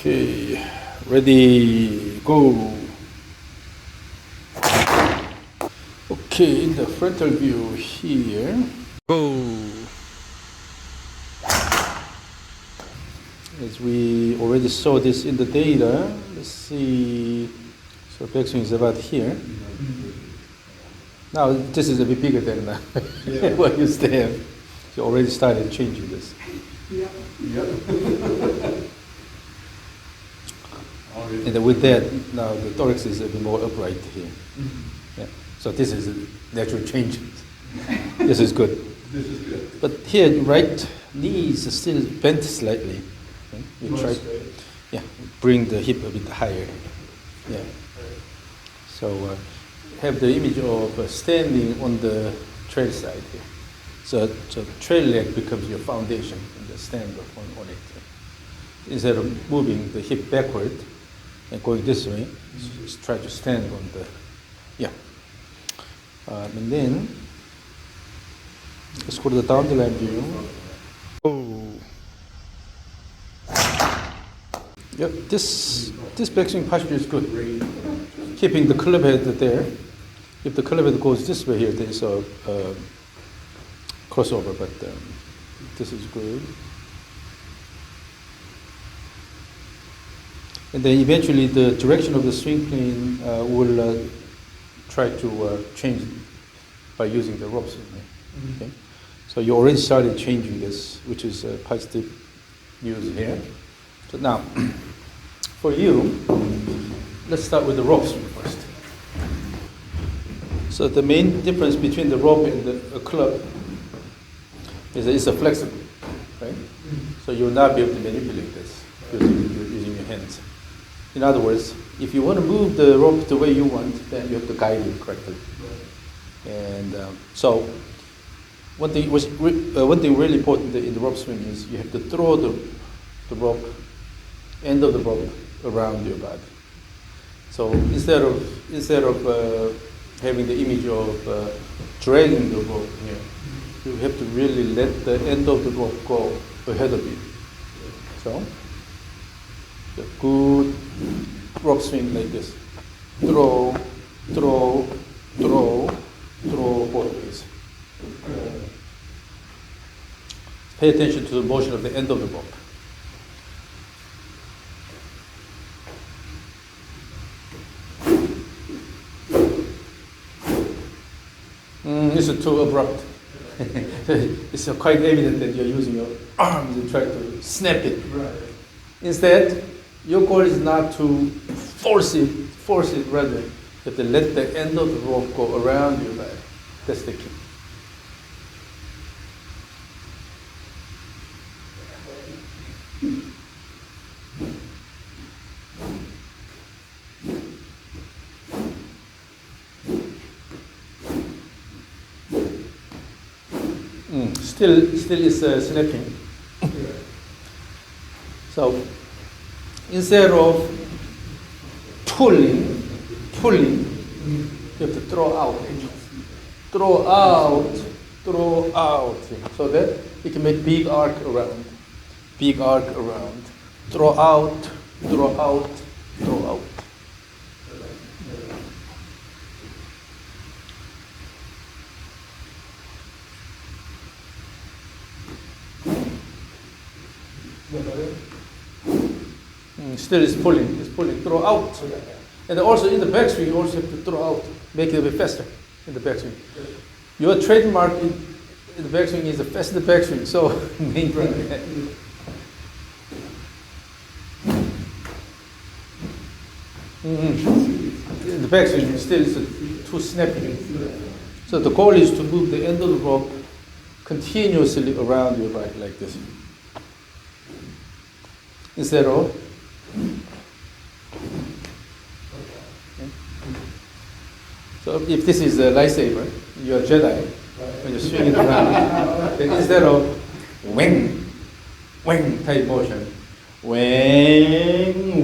Okay, ready, go. Okay, in the frontal view here, go. As we already saw this in the data, let's see. So backswing is about here. Now this is a bit bigger than what you stand. You already started changing this. Yeah. And then with that, now the thorax is a bit more upright here. Yeah. So this is a natural change. This is good. This is good. But here, right knee is still bent slightly. Okay? You try, yeah, bring the hip a bit higher. Yeah. So have the image of standing on the trail side here. So trail leg becomes your foundation and the stand on it. Instead of moving the hip backward and going this way, just try to stand on the, yeah. And then, let's go to the down the line view. Oh. Yep, this backswing posture is good. Keeping the club head there. If the club head goes this way here, there's a crossover, but this is good. And then eventually the direction of the swing plane will try to change by using the rope swing. Okay? So you already started changing this, which is a positive news here. So now, for you, let's start with the rope swing first. So the main difference between the rope and the club is that it's a flexible, right? So you will not be able to manipulate this using your hands. In other words, if you want to move the rope the way you want, then you have to guide it correctly. And so one thing really important in the rope swing is you have to throw the rope, end of the rope around your body. So instead of having the image of dragging the rope here, you have to really let the end of the rope go ahead of you. So the good rope swing like this. Throw, throw, throw, throw both ways. Pay attention to the motion of the end of the rope. This is too abrupt. It's quite evident that you're using your arms and try to snap it. Right. Instead, your goal is not to force it, rather, you have to let the end of the rope go around your body. That's the key. Still is snapping. So instead of pulling, you have to throw out. Throw out. So that you can make big arc around. Throw out. Still is pulling, throw out. And also in the backswing, you also have to throw out, make it a bit faster in the backswing. Your trademark in the backswing is a faster backswing, so maintain that. The backswing still is too snappy. So the goal is to move the end of the rope continuously around your body like this. Instead of so if this is a lightsaber, you're a Jedi, when you swing it around, then instead of wing type motion, wing.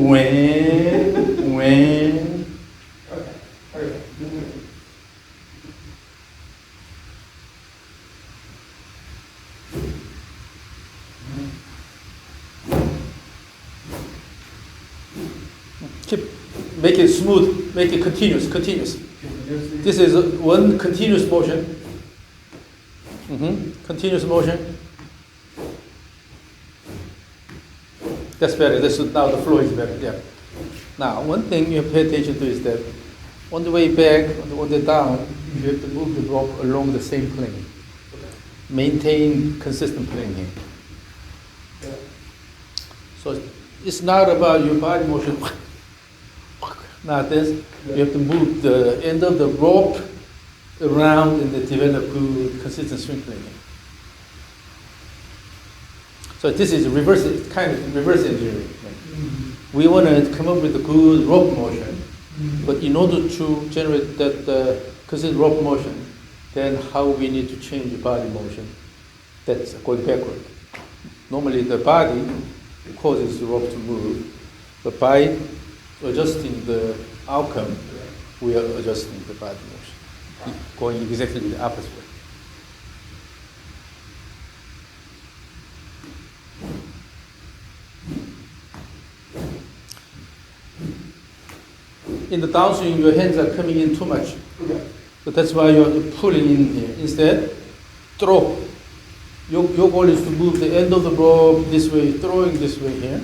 make it smooth, make it continuous. This is one continuous motion. Continuous motion. That's better. Now the flow is better. Yeah. Now, one thing you have to pay attention to is that on the way back, on the way down, you have to move the rope along the same plane. Maintain consistent plane here. So it's not about your body motion. Not this. You have to move the end of the rope around and develop good consistent swing plane. So this is kind of reverse engineering. We want to come up with a good rope motion, but in order to generate that consistent rope motion, then how we need to change the body motion. That's going backward. Normally the body causes the rope to move, but by adjusting the outcome, we are adjusting the body motion, going exactly the opposite way. In the downswing, your hands are coming in too much. So that's why you're pulling in here. Instead, throw. Your goal is to move the end of the rope this way, throwing this way here.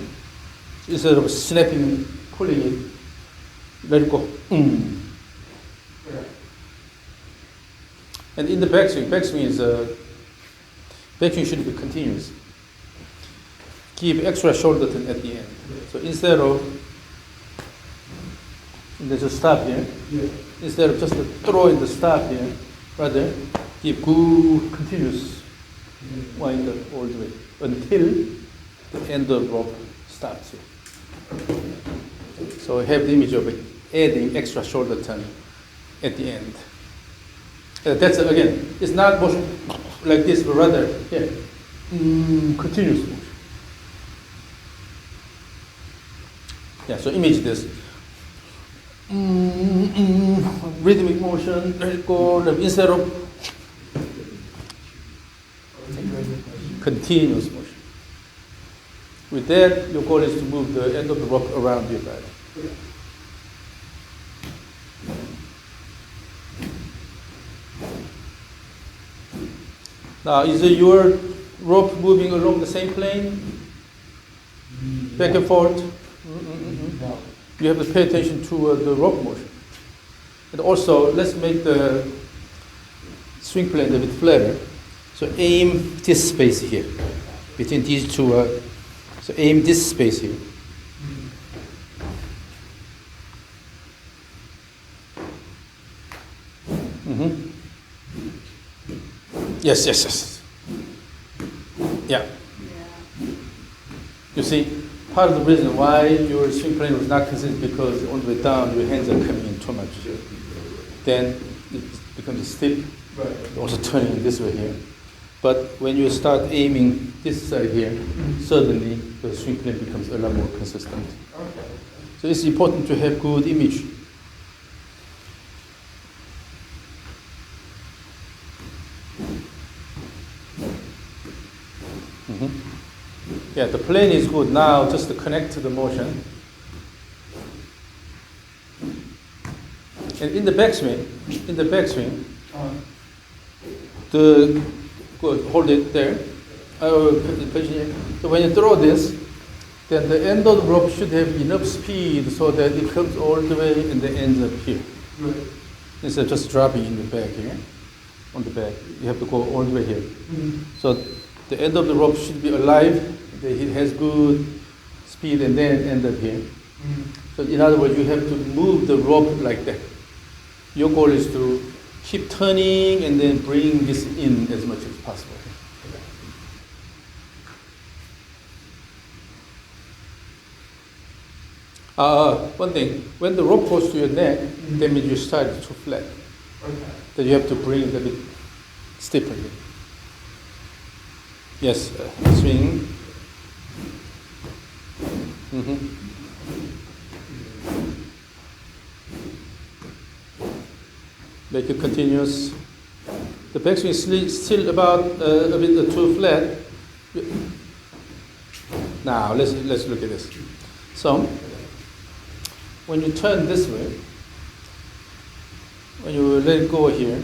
Instead of snapping, pulling it, let it go. And in the backswing should be continuous. Keep extra shoulder turn at the end. So instead of just stop here. Instead of just throwing the stop here, rather keep good continuous wind up all the way until the end of the rope stops here. So have the image of adding extra shoulder turn at the end. That's again, it's not motion like this, but rather here, continuous motion. Yeah, so image this. Rhythmic motion, let it go, instead of continuous motion. With that, your goal is to move the end of the rope around your body. Now, is your rope moving along the same plane? Back and forth? No. You have to pay attention to the rope motion. And also, let's make the swing plane a bit flatter. So aim this space here, between these two. So aim this space here. Yes. Yeah. You see, part of the reason why your swing plane was not consistent because on the way down your hands are coming in too much. Then it becomes stiff, also turning this way here. But when you start aiming this side here, suddenly the swing plane becomes a lot more consistent. So it's important to have good image. Yeah, the plane is good now, just to connect to the motion. And in the backswing, hold it there. So when you throw this, then the end of the rope should have enough speed so that it comes all the way and then ends up here. Instead of just dropping in the back here, on the back, you have to go all the way here. So the end of the rope should be alive. It has good speed and then end up here. So in other words, you have to move the rope like that. Your goal is to keep turning and then bring this in as much as possible. One thing, when the rope goes to your neck, that means your side is too flat. Then you have to bring it a bit stiffer here. Yes, swing. Make it continuous. The backswing is still about a bit too flat. Now let's look at this. So when you turn this way, when you let it go here,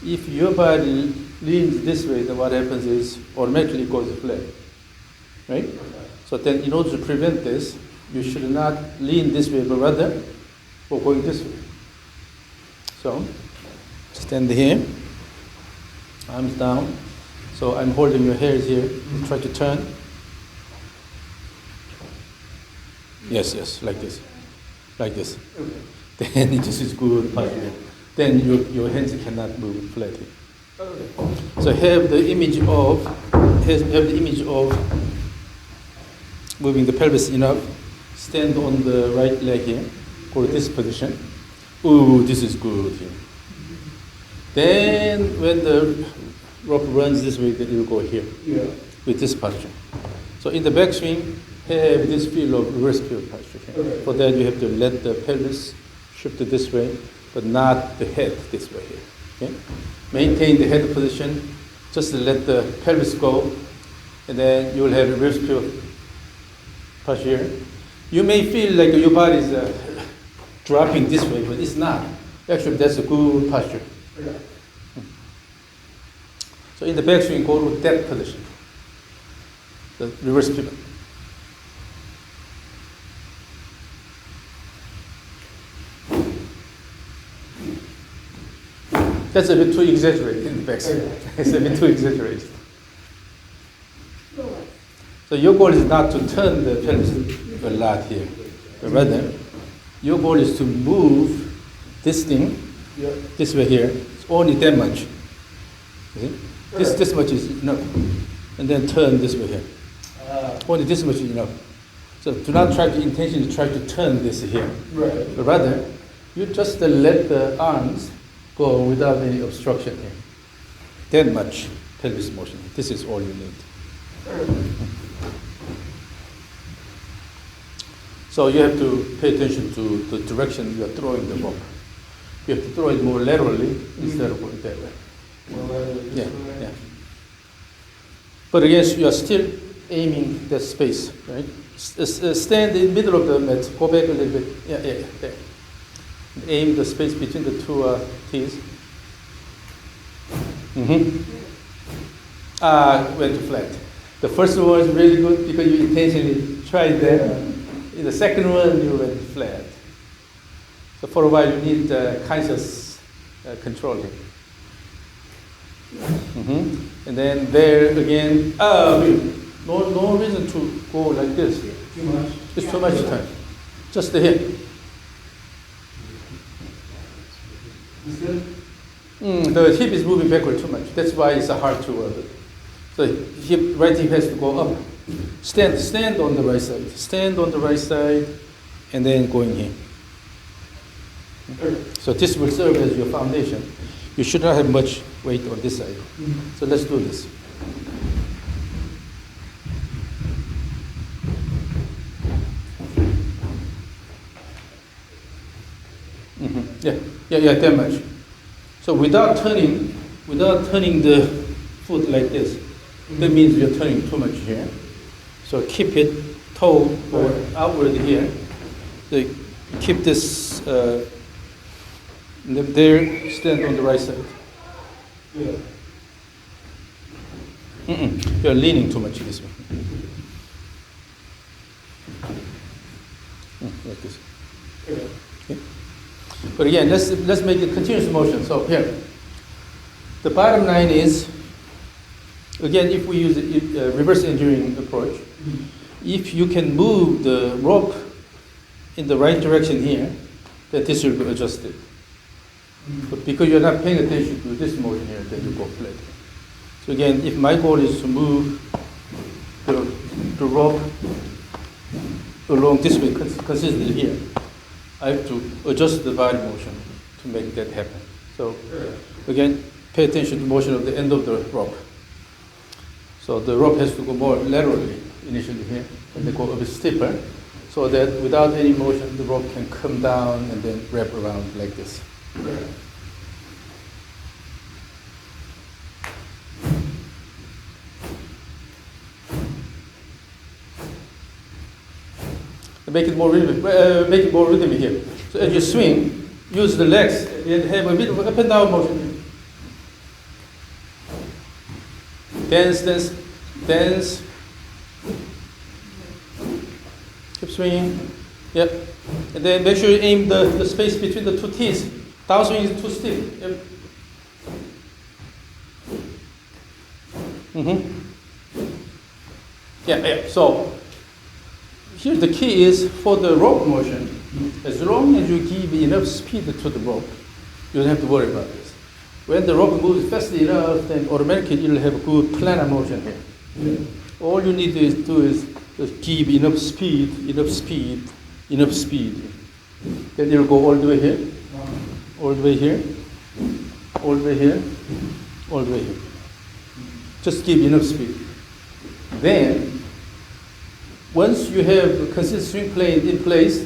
if your body leans this way, then what happens is automatically it goes flat, right? So then in order to prevent this, you should not lean this way, but rather go going this way. So stand here, arms down. So I'm holding your hairs here. You try to turn. Yes, yes, like this. Like this. Okay. Then this is good posture. Then your hands cannot move flatly. Okay. So have the image of moving the pelvis enough. Stand on the right leg here. Go to this position. Ooh, this is good here. Then when the rope runs this way, then it will go here. Yeah. With this posture. So in the backswing, have this feel of reverse pivot posture. Okay. For that, you have to let the pelvis shift this way, but not the head this way here. Okay? Maintain the head position, just let the pelvis go, and then you will have reverse pivot posture here. You may feel like your body is dropping this way, but it's not. Actually, that's a good posture. Okay. So in the backswing, go to that position, the reverse pivot. That's a bit too exaggerated in the backswing. It's a bit too exaggerated. So your goal is not to turn the pelvis a lot here, but rather your goal is to move this thing this way here. It's only that much. See? This much is enough, and then turn this way here. Only this much is enough. So do not try to intentionally try to turn this here, right. But rather you just let the arms go without any obstruction here. That much pelvis motion. This is all you need. So you have to pay attention to the direction you are throwing the rope. You have to throw it more laterally instead of going that way. Yeah, yeah. But again, you are still aiming that space, right? Stand in the middle of the mat. Go back a little bit. Yeah, there. Aim the space between the two T's. Went to flat. The first one was really good because you intentionally tried that. In the second one, you went flat. So for a while, you need conscious control here. And then there again, no reason to go like this. Too much. It's too much time. Just the hip. The hip is moving backward too much. That's why it's hard to. So right hip has to go up. Stand on the right side. Stand on the right side, and then go in here. So this will serve as your foundation. You should not have much weight on this side. So let's do this. Yeah, that much. So without turning the foot like this, that means you're turning too much here. So keep it toe or outward here. So keep this there. Stand on the right side. Yeah. You're leaning too much this way. Like this. Okay. But again, let's make it continuous motion. So here, the bottom line is, again, if we use a reverse engineering approach, if you can move the rope in the right direction here, then this will be adjusted. But because you're not paying attention to this motion here, then you go flat. So again, if my goal is to move the rope along this way consistently here, I have to adjust the body motion to make that happen. So again, pay attention to the motion of the end of the rope. So the rope has to go more laterally initially here, and then go a bit steeper, so that without any motion, the rope can come down and then wrap around like this. Make it more rhythmic here. So as you swing, use the legs and have a bit of up and down motion. Dance, dance, dance. Keep swinging. Yep. And then make sure you aim the space between the two teeth. Downswing is too stiff. Yep. Yeah. So here the key is for the rope motion. As long as you give enough speed to the rope, you don't have to worry about this. When the rope moves fast enough, then automatically you'll have a good planar motion here. Yeah. All you need to do is just give enough speed. Then you'll go all the way here, all the way here, all the way here, all the way here. Just give enough speed. Then, once you have a consistent swing plane in place,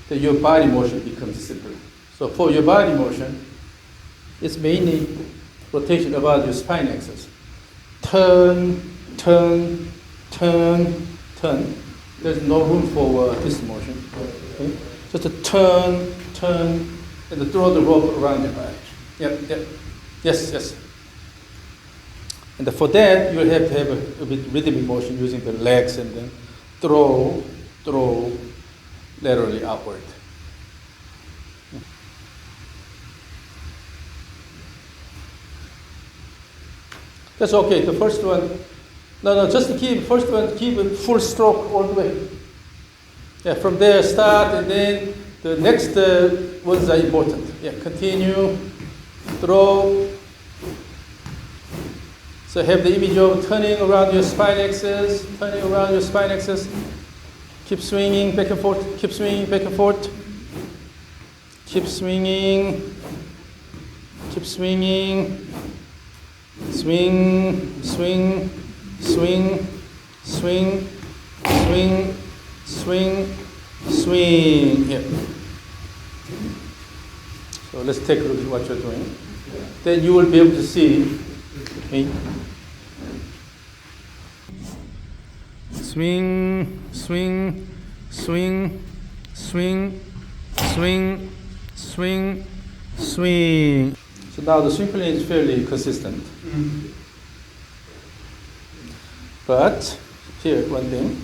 then your body motion becomes simple. So for your body motion, it's mainly rotation about your spine axis. Turn, turn, turn, turn. There's no room for this motion. Okay? Just a turn, turn, and throw the rope around your body. Yep. Yes. And for that, you'll have to have a bit rhythmic motion using the legs and then throw, laterally upward. That's okay. The first one, just to keep a full stroke all the way. Yeah, from there start, and then the next ones are important. Yeah, continue, throw. So have the image of turning around your spine axis, Keep swinging back and forth, keep swinging back and forth. Keep swinging, swing, swing, swing, swing, swing, swing, swing. Here. So let's take a look at what you're doing. Then you will be able to see. Okay. Swing, swing, swing, swing, swing, swing, swing. So now the swing plane is fairly consistent. But here, one thing.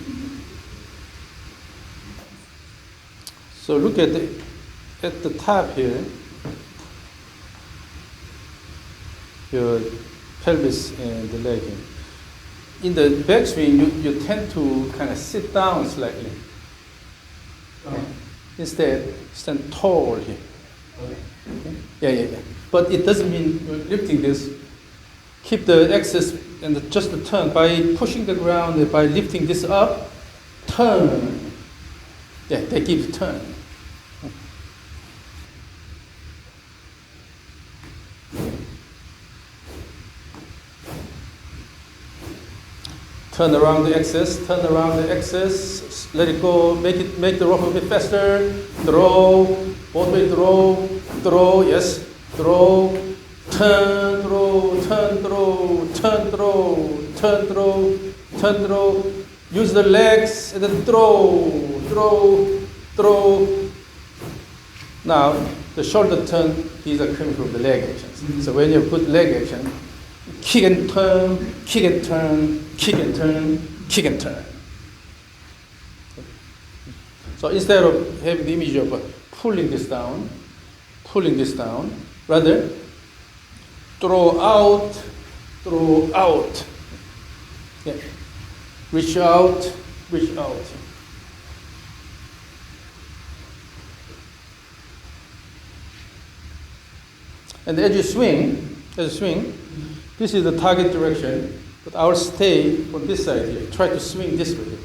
So look at the top here. Your pelvis and the leg. In the backswing, you tend to kind of sit down slightly. Instead, stand tall here. Yeah. But it doesn't mean you're lifting this. Keep the axis and just the turn. By pushing the ground, by lifting this up, turn. Yeah, that gives turn. Turn around the axis, let it go, make the rope a bit faster, throw, both way throw, yes, throw, turn, throw, use the legs and then throw. Now, the shoulder turn, these are coming from the leg actions. So when you put leg action, kick and turn, kick and turn, kick and turn, kick and turn. So instead of having the image of pulling this down, rather throw out. Yeah. Reach out. And as you swing, this is the target direction, but I'll stay from this side here. Try to swing this way.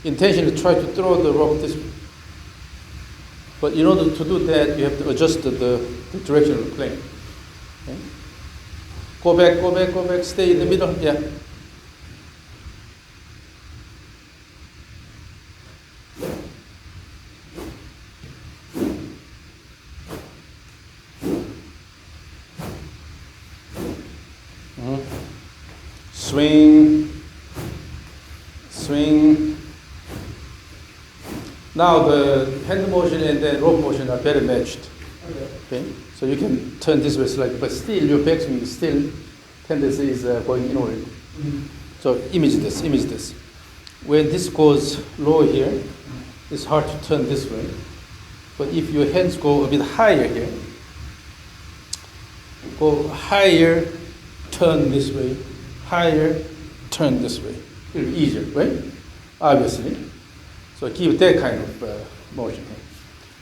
Intentionally try to throw the rope this way. But in order to do that, you have to adjust the direction of the plane. Okay? Go back, stay in the middle. Yeah. Swing. Now the hand motion and the rope motion are better matched. Okay. So you can turn this way slightly, but still your backswing is still tendency is going inward. So image this. When this goes low here, it's hard to turn this way. But if your hands go a bit higher here, go higher, turn this way, higher, turn this way. It'll be easier, right? Obviously. So give that kind of motion here.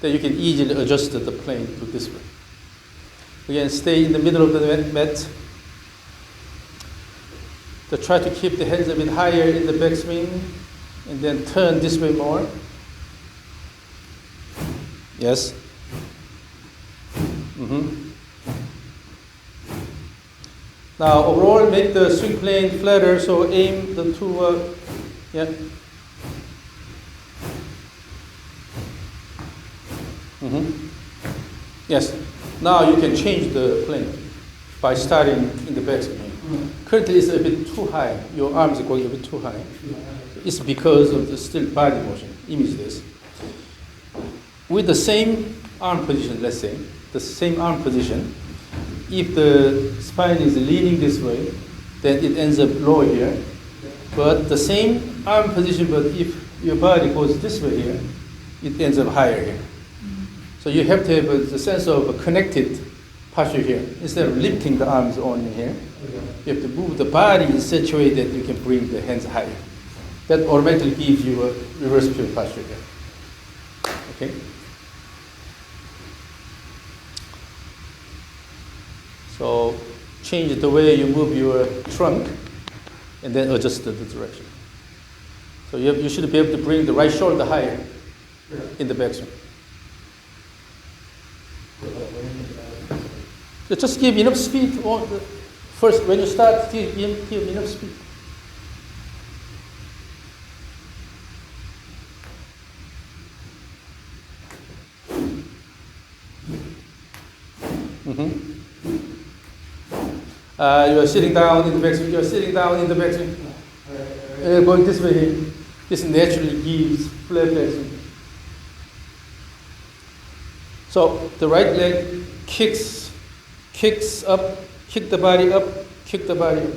Then you can easily adjust the plane to this way. Again, stay in the middle of the mat. So try to keep the hands a bit higher in the backswing, and then turn this way more. Yes. Now overall, make the swing plane flatter. So aim the two. Yeah. Yes. Now you can change the plane by starting in the backswing. Currently it's a bit too high. Your arms are going a bit too high. It's because of the still body motion. Image this. With the same arm position, let's say, the same arm position, if the spine is leaning this way, then it ends up low here. But the same arm position, but if your body goes this way here, it ends up higher here. So you have to have the sense of a connected posture here. Instead of lifting the arms only here, you have to move the body in such a way that you can bring the hands higher. That automatically gives you a reverse pivot posture here. Okay? So change the way you move your trunk and then adjust the direction. So you should be able to bring the right shoulder higher in the backswing. So just give enough speed. First, when you start, give enough speed. You are sitting down in the backswing. You are sitting down in the backswing. Going this way. This naturally gives flat backswing. So the right leg kicks up, kick the body up, kick the body up.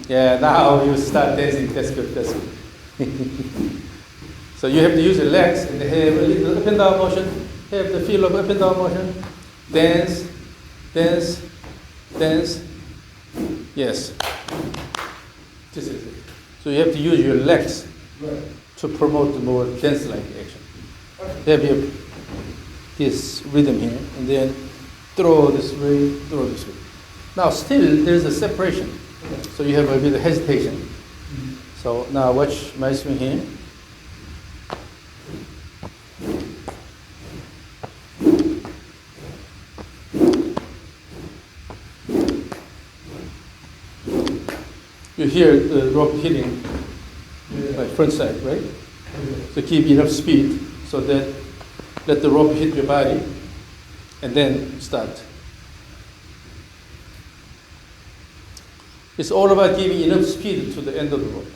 Yeah, now you start dancing. That's good. That's good. So you have to use your legs and have a little up and down motion. Have the feel of up and down motion. Dance, dance, dance. Yes. This is it. So you have to use your legs to promote the more dance-like action. Have this rhythm here, and then throw this way, throw this way. Now still there's a separation. So you have a bit of hesitation. So now watch my swing here. You hear the rope hitting by front side, right? So keep enough speed so that let the rope hit your body and then start. It's all about giving enough speed to the end of the rope.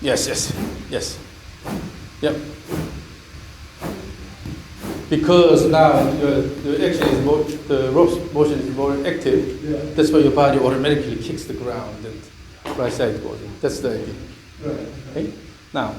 Yes, yes, yes. Yep. Because now the action is more, the rope motion is more active. That's why your body automatically kicks the ground and right side goes in. That's the idea. Okay? Now,